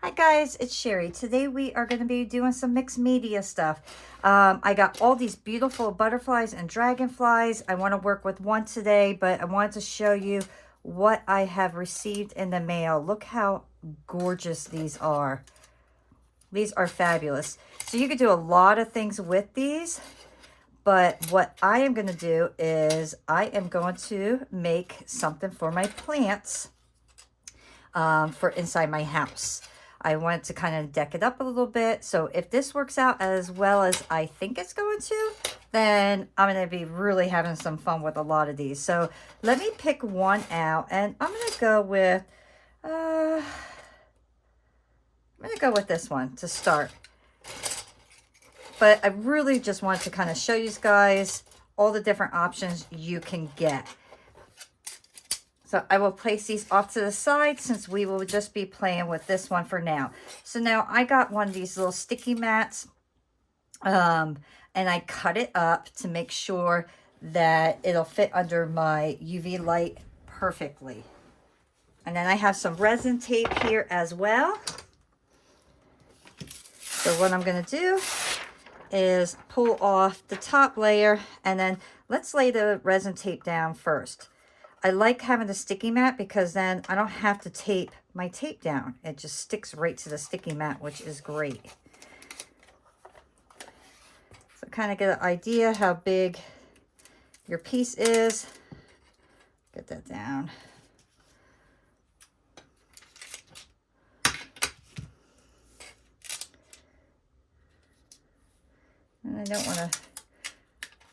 Hi guys, it's Sherry. Today we are going to be doing some mixed media stuff. I got all these beautiful butterflies and dragonflies. I want to work with one today, but I wanted to show you what I have received in the mail. Look how gorgeous these are. These are fabulous. So you could do a lot of things with these, but what I am going to do is I am going to make something for my plants for inside my house. I want to kind of deck it up a little bit. So if this works out as well as I think it's going to, then I'm going to be really having some fun with a lot of these. So let me pick one out, and I'm going to go with, this one to start. But I really just want to kind of show you guys all the different options you can get. So I will place these off to the side since we will just be playing with this one for now. So now I got one of these little sticky mats, and I cut it up to make sure that it'll fit under my UV light perfectly. And then I have some resin tape here as well. So what I'm going to do is pull off the top layer, and then let's lay the resin tape down first. I like having the sticky mat because then I don't have to tape my tape down. It just sticks right to the sticky mat, which is great. So kind of get an idea how big your piece is. Get that down. And I don't want to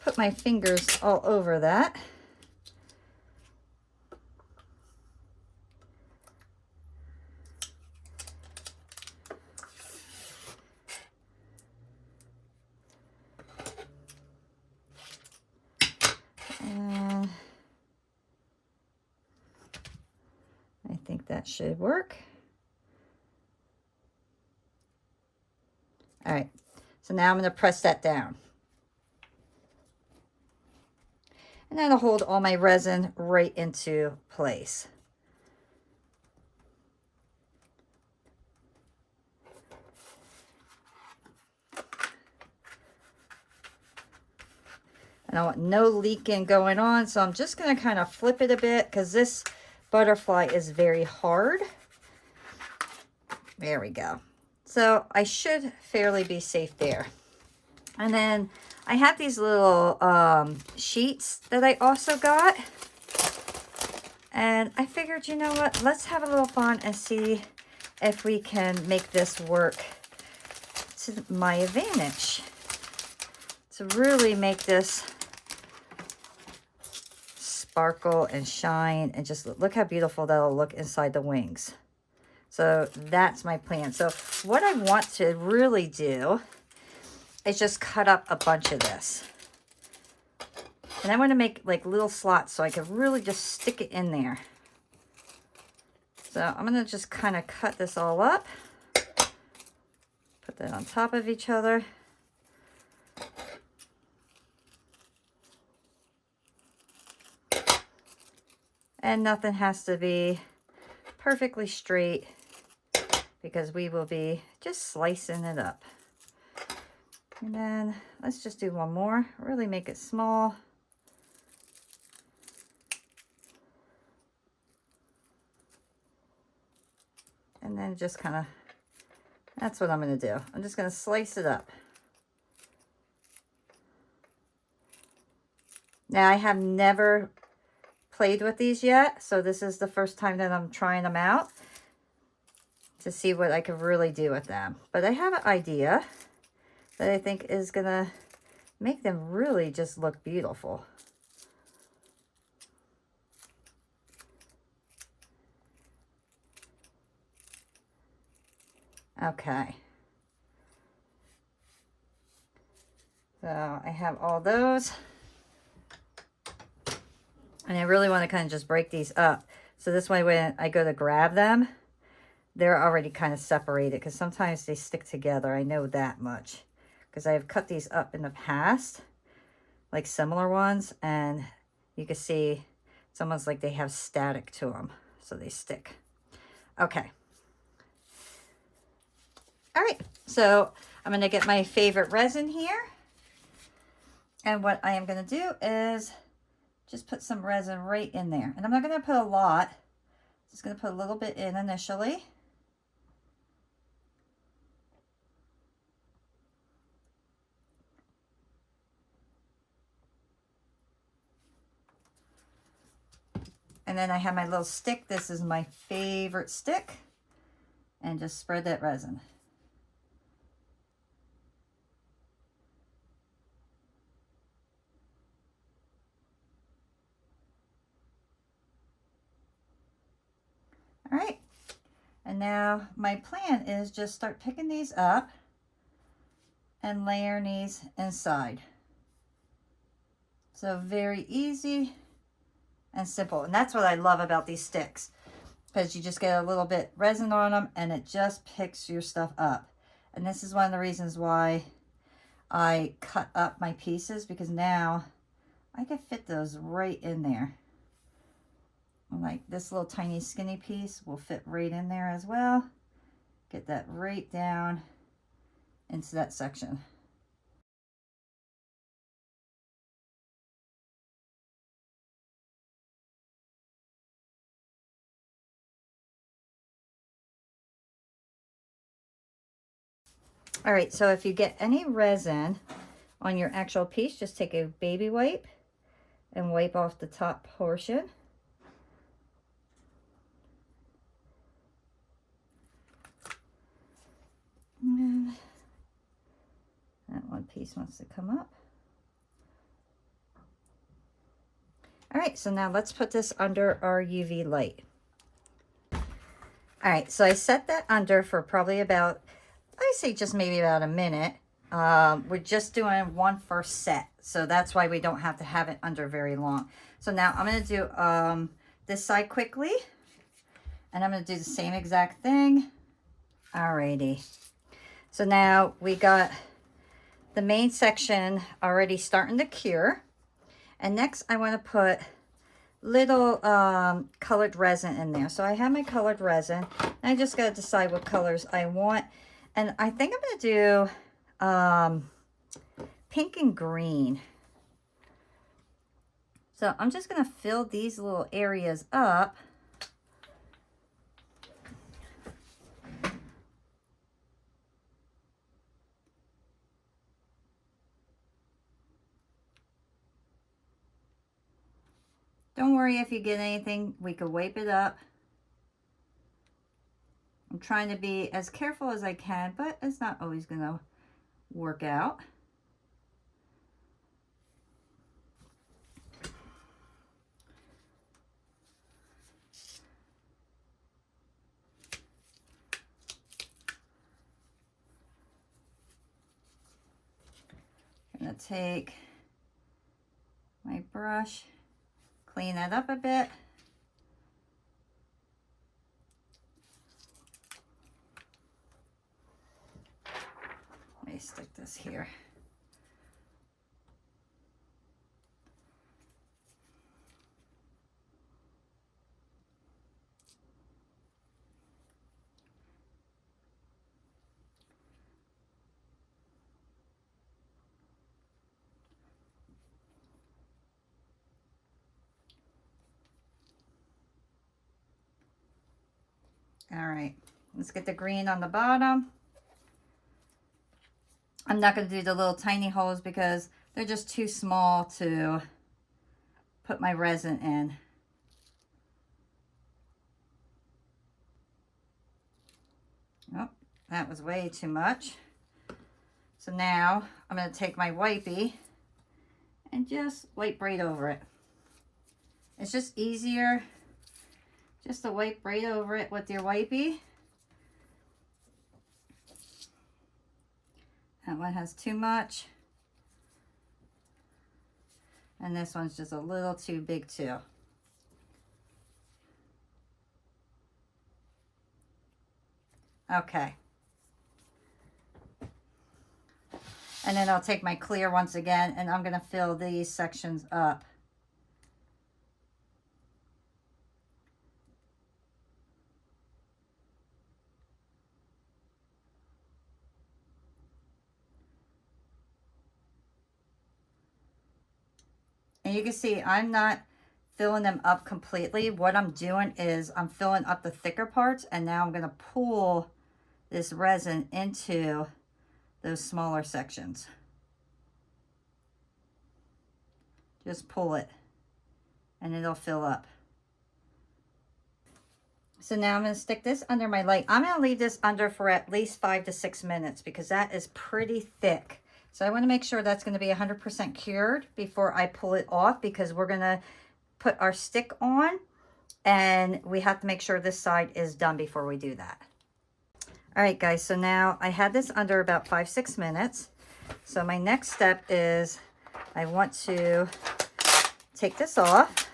put my fingers all over that. I think that should work. All right, so now I'm going to press that down. And that'll hold all my resin right into place. And I want no leaking going on, so I'm just going to kind of flip it a bit because this butterfly is very hard. There we go. So I should fairly be safe there. And then I have these little sheets that I also got. And I figured, you know what, let's have a little fun and see if we can make this work to my advantage. To really make this sparkle and shine, and just look how beautiful that'll look inside the wings. So that's my plan. So what I want to really do is just cut up a bunch of this. And I want to make like little slots so I can really just stick it in there. So I'm going to just kind of cut this all up. Put that on top of each other. And nothing has to be perfectly straight because we will be just slicing it up. And then let's just do one more. Really make it small. And then just kind of, that's what I'm going to do. I'm just going to slice it up. Now I have never played with these yet, so this is the first time that I'm trying them out to see what I can really do with them. But I have an idea that I think is gonna make them really just look beautiful. Okay, so I have all those. And I really want to kind of just break these up. So this way when I go to grab them, they're already kind of separated, because sometimes they stick together. I know that much because I have cut these up in the past, like similar ones. And you can see it's almost like they have static to them. So they stick. Okay. All right, so I'm going to get my favorite resin here. And what I am going to do is just put some resin right in there. And I'm not going to put a lot. Just going to put a little bit in initially. And then I have my little stick. This is my favorite stick. And just spread that resin. All right. And now my plan is just start picking these up and layering these inside. So very easy and simple. And that's what I love about these sticks, because you just get a little bit resin on them and it just picks your stuff up. And this is one of the reasons why I cut up my pieces, because now I can fit those right in there. Like this little tiny skinny piece will fit right in there as well. Get that right down into that section. All right, so if you get any resin on your actual piece, just take a baby wipe and wipe off the top portion. And that one piece wants to come up. All right, so now let's put this under our UV light. All right, so I set that under for probably about, I say just maybe about a minute. We're just doing one first set, so that's why we don't have to have it under very long. So now I'm going to do this side quickly, and I'm going to do the same exact thing. Alrighty. So now we got the main section already starting to cure, and next I want to put little colored resin in there. So I have my colored resin, and I just got to decide what colors I want. And I think I'm going to do pink and green. So I'm just going to fill these little areas up. Don't worry if you get anything, we could wipe it up. I'm trying to be as careful as I can, but it's not always going to work out. I'm going to take my brush, clean that up a bit. Let me stick this here. All right, let's get the green on the bottom. I'm not going to do the little tiny holes because they're just too small to put my resin in. Oh, that was way too much. So now I'm going to take my wipey and just wipe right over it. It's just easier just to wipe right over it with your wipey. That one has too much. And this one's just a little too big too. Okay. And then I'll take my clear once again, and I'm going to fill these sections up. And you can see I'm not filling them up completely. What I'm doing is I'm filling up the thicker parts, and now I'm going to pull this resin into those smaller sections. Just pull it and it'll fill up. So now I'm going to stick this under my light. I'm going to leave this under for at least 5 to 6 minutes because that is pretty thick. So I want to make sure that's going to be 100% cured before I pull it off, because we're going to put our stick on and we have to make sure this side is done before we do that. All right, guys, so now I had this under about 5-6 minutes. So my next step is I want to take this off.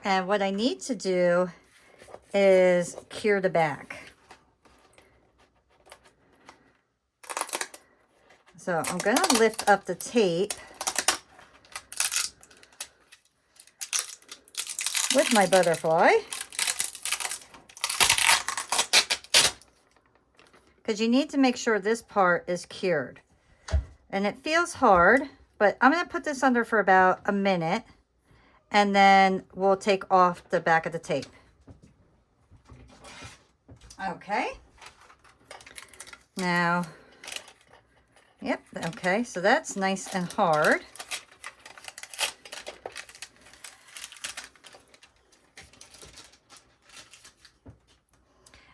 And what I need to do is cure the back. So I'm going to lift up the tape with my butterfly, because you need to make sure this part is cured. And it feels hard, but I'm going to put this under for about a minute, and then we'll take off the back of the tape. Okay. Now, yep, okay, so that's nice and hard.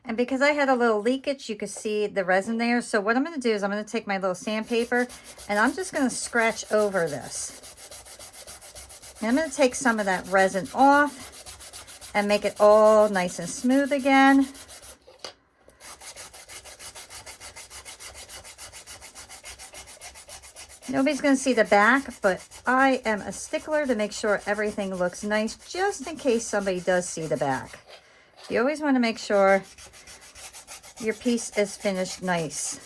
And because I had a little leakage, you could see the resin there. So what I'm going to do is I'm going to take my little sandpaper and I'm just going to scratch over this. And I'm going to take some of that resin off and make it all nice and smooth again. Nobody's going to see the back, but I am a stickler to make sure everything looks nice, just in case somebody does see the back. You always want to make sure your piece is finished nice.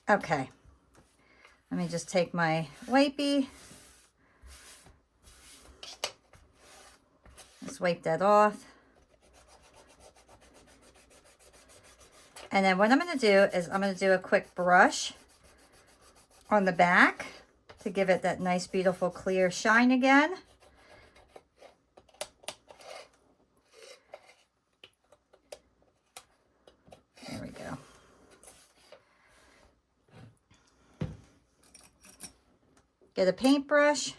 Okay. Let me just take my wipey. Let's wipe that off. And then what I'm going to do is I'm going to do a quick brush on the back to give it that nice, beautiful, clear shine again. There we go. Get a paintbrush.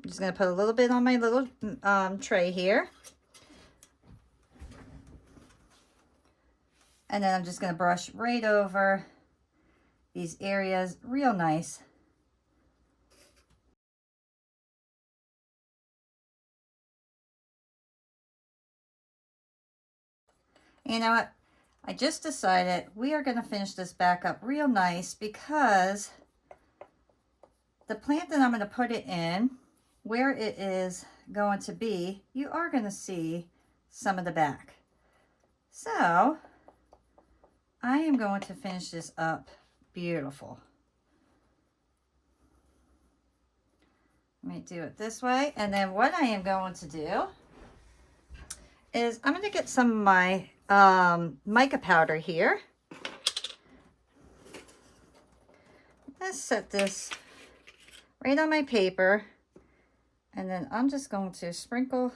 I'm just going to put a little bit on my little tray here. And then I'm just going to brush right over these areas real nice. You know what? I just decided we are going to finish this back up real nice, because the plant that I'm going to put it in, where it is going to be, you are going to see some of the back. So I am going to finish this up beautiful. Let me do it this way. And then what I am going to do is I'm going to get some of my mica powder here. Let's set this right on my paper. And then I'm just going to sprinkle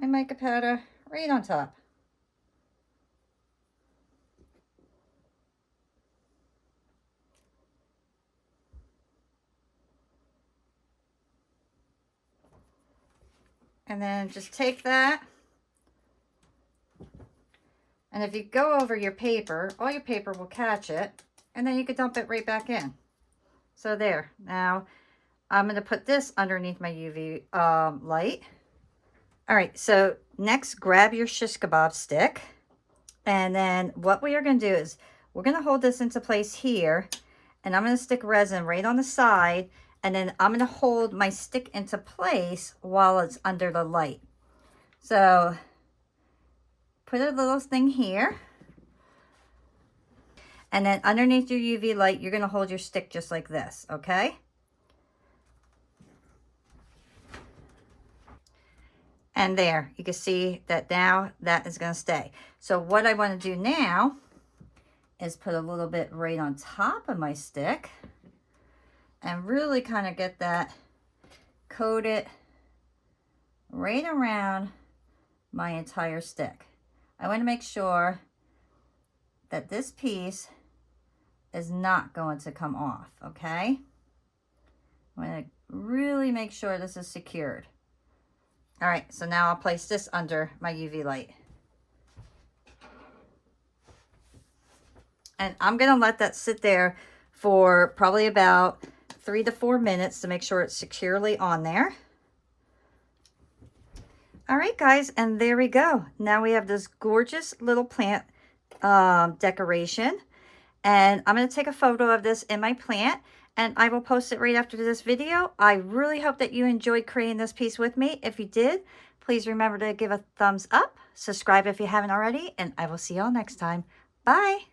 my mica powder right on top. And then just take that. And if you go over your paper, all your paper will catch it. And then you can dump it right back in. So there. Now I'm going to put this underneath my UV light. All right, so next grab your shish kebab stick. And then what we are going to do is we're going to hold this into place here. And I'm going to stick resin right on the side. And then I'm going to hold my stick into place while it's under the light. So put a little thing here. And then underneath your UV light, you're going to hold your stick just like this, okay? And there, you can see that now that is going to stay. So what I want to do now is put a little bit right on top of my stick and really kind of get that coated right around my entire stick. I want to make sure that this piece is not going to come off, okay? I'm going to really make sure this is secured. All right, so now I'll place this under my UV light. And I'm going to let that sit there for probably about 3 to 4 minutes to make sure it's securely on there. All right, guys, and there we go. Now we have this gorgeous little plant decoration. And I'm going to take a photo of this in my plant, and I will post it right after this video. I really hope that you enjoyed creating this piece with me. If you did, please remember to give a thumbs up, subscribe if you haven't already, and I will see y'all next time. Bye.